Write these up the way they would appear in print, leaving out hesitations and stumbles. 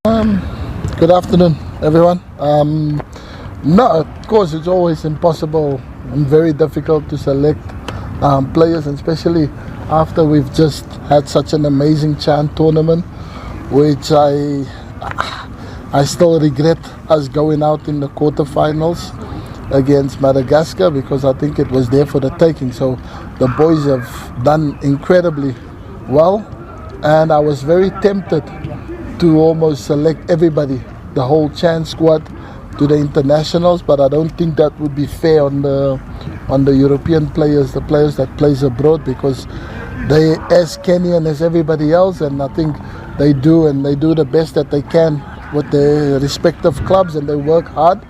Good afternoon, everyone. No, of course, it's always impossible and very difficult to select players, and especially after we've just had such an amazing CHAN tournament, which I still regret us going out in the quarterfinals against Madagascar, because I think it was there for the taking. So the boys have done incredibly well, and I was very tempted to almost select everybody, the whole CHAN squad, to the internationals, but I don't think that would be fair on the European players, the players that plays abroad, because they as Kenyan as everybody else, and I think they do the best that they can with their respective clubs, and they work hard,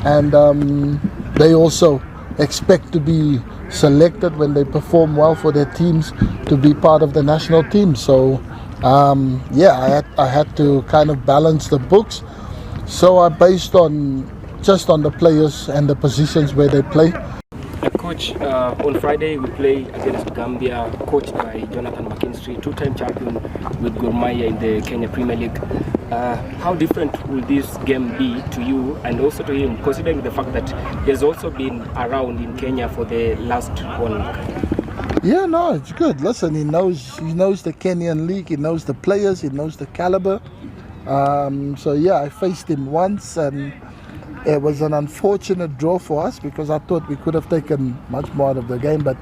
and they also expect to be selected when they perform well for their teams to be part of the national team. So I had to kind of balance the books. So I based on just on the players and the positions where they play. Coach, on Friday we play against Gambia, coached by Jonathan McKinstry, two-time champion with Gor Mahia in the Kenya Premier League. How different will this game be to you and also to him, considering the fact that he has also been around in Kenya for the last 1 week? Yeah, no, it's good. Listen, he knows the Kenyan league, he knows the players, he knows the caliber. So yeah, I faced him once, and it was an unfortunate draw for us because I thought we could have taken much more out of the game, but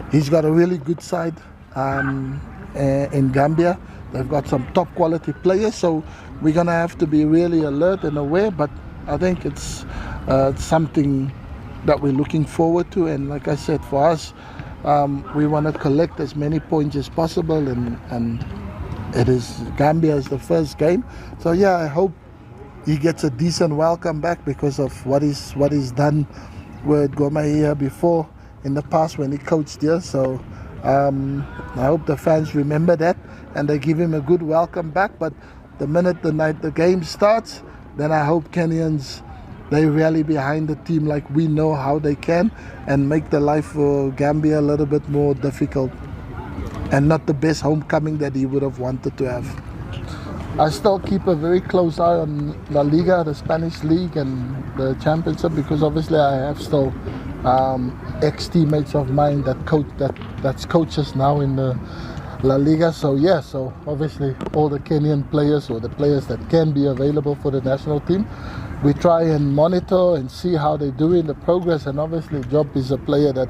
he's got a really good side in Gambia. They've got some top quality players, so we're going to have to be really alert and aware, but I think it's something that we're looking forward to. And like I said, for us, we want to collect as many points as possible, and it is Gambia is the first game. So yeah, I hope he gets a decent welcome back because of what he's done with Gor Mahia before in the past when he coached here. So I hope the fans remember that and they give him a good welcome back. But the minute the game starts, then I hope Kenyans, they rally behind the team like we know how they can, and make the life for Gambia a little bit more difficult and not the best homecoming that he would have wanted to have. I still keep a very close eye on La Liga, the Spanish league, and the championship, because obviously I have still ex-teammates of mine that's coaches now in the La Liga. So yeah, so obviously all the Kenyan players, or the players that can be available for the national team, we try and monitor and see how they do in the progress. And obviously Job is a player that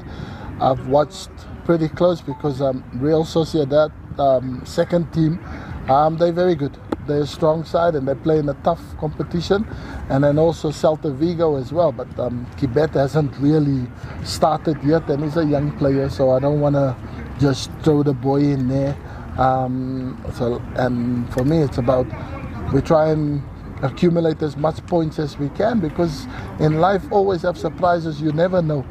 I've watched pretty close, because Real Sociedad, second team, they're very good. They're a strong side and they play in a tough competition, and then also Celta Vigo as well. But Kibet hasn't really started yet, and he's a young player, so I don't want to just throw the boy in there. And for me, it's about we try and accumulate as much points as we can, because in life always have surprises. You never know.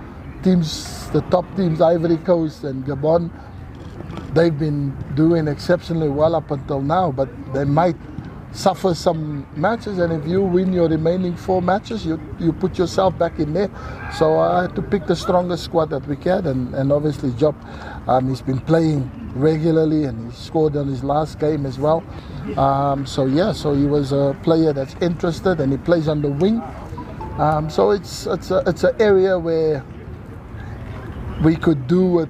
Teams, the top teams, Ivory Coast and Gabon, they've been doing exceptionally well up until now, but they might suffer some matches, and if you win your remaining 4 matches, you put yourself back in there. So I had to pick the strongest squad that we can, and obviously Job, he's been playing regularly and he scored on his last game as well. So he was a player that's interested, and he plays on the wing. So it's an area where we could do it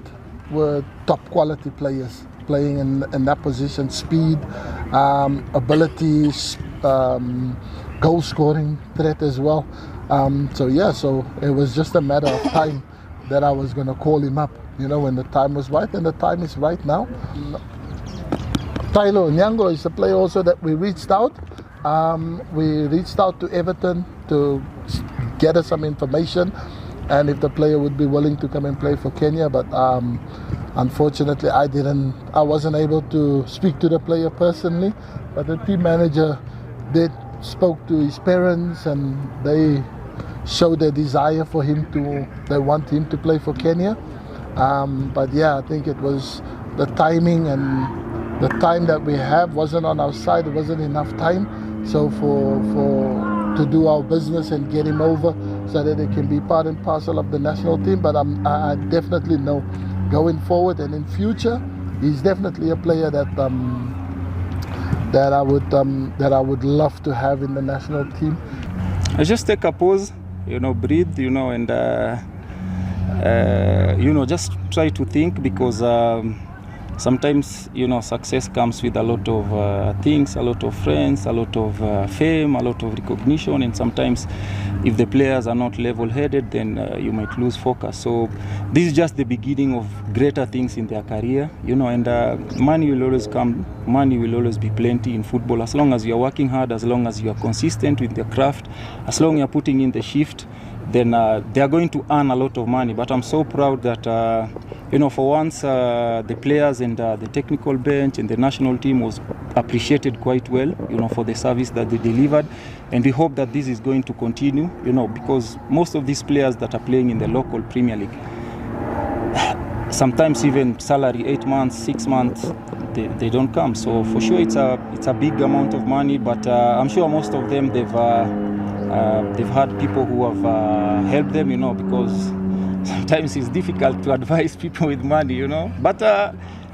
with top quality players playing in that position. Speed, ability, goal scoring threat as well. So it was just a matter of time that I was going to call him up, when the time was right, and the time is right now. Tylo Nyango is a player also that we reached out. We reached out to Everton to get us some information, and if the player would be willing to come and play for Kenya, but unfortunately I wasn't able to speak to the player personally, but the team manager spoke to his parents, and they showed their desire for him they want him to play for Kenya. But yeah, I think it was the timing, and the time that we have wasn't on our side. It wasn't enough time, so to do our business and get him over so that he can be part and parcel of the national team. But I definitely know going forward and in future, he's definitely a player that that I would love to have in the national team? I just take a pause, breathe, and just try to think, because sometimes, success comes with a lot of things, a lot of friends, a lot of fame, a lot of recognition, and sometimes if the players are not level-headed, then you might lose focus. So this is just the beginning of greater things in their career, and money will always come, money will always be plenty in football, as long as you are working hard, as long as you are consistent with the craft, as long as you are putting in the shift, then they are going to earn a lot of money. But I'm so proud that, for once, the players and the technical bench and the national team was appreciated quite well, for the service that they delivered. And we hope that this is going to continue, because most of these players that are playing in the local Premier League, sometimes even salary 8 months, 6 months, they don't come. So for sure it's a big amount of money, but I'm sure most of them they've had people who have helped them, because sometimes it's difficult to advise people with money, But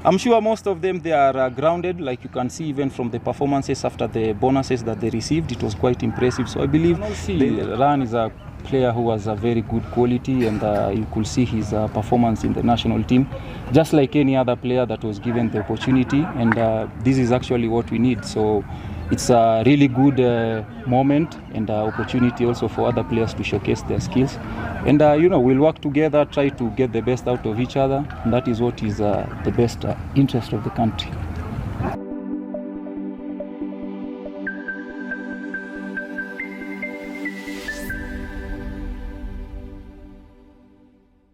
I'm sure most of them, they are grounded, like you can see even from the performances after the bonuses that they received. It was quite impressive. So I believe Ran is a player who has a very good quality, and you could see his performance in the national team, just like any other player that was given the opportunity. And this is actually what we need. So it's a really good moment and opportunity also for other players to showcase their skills. And we'll work together, try to get the best out of each other, and that is what is the best interest of the country.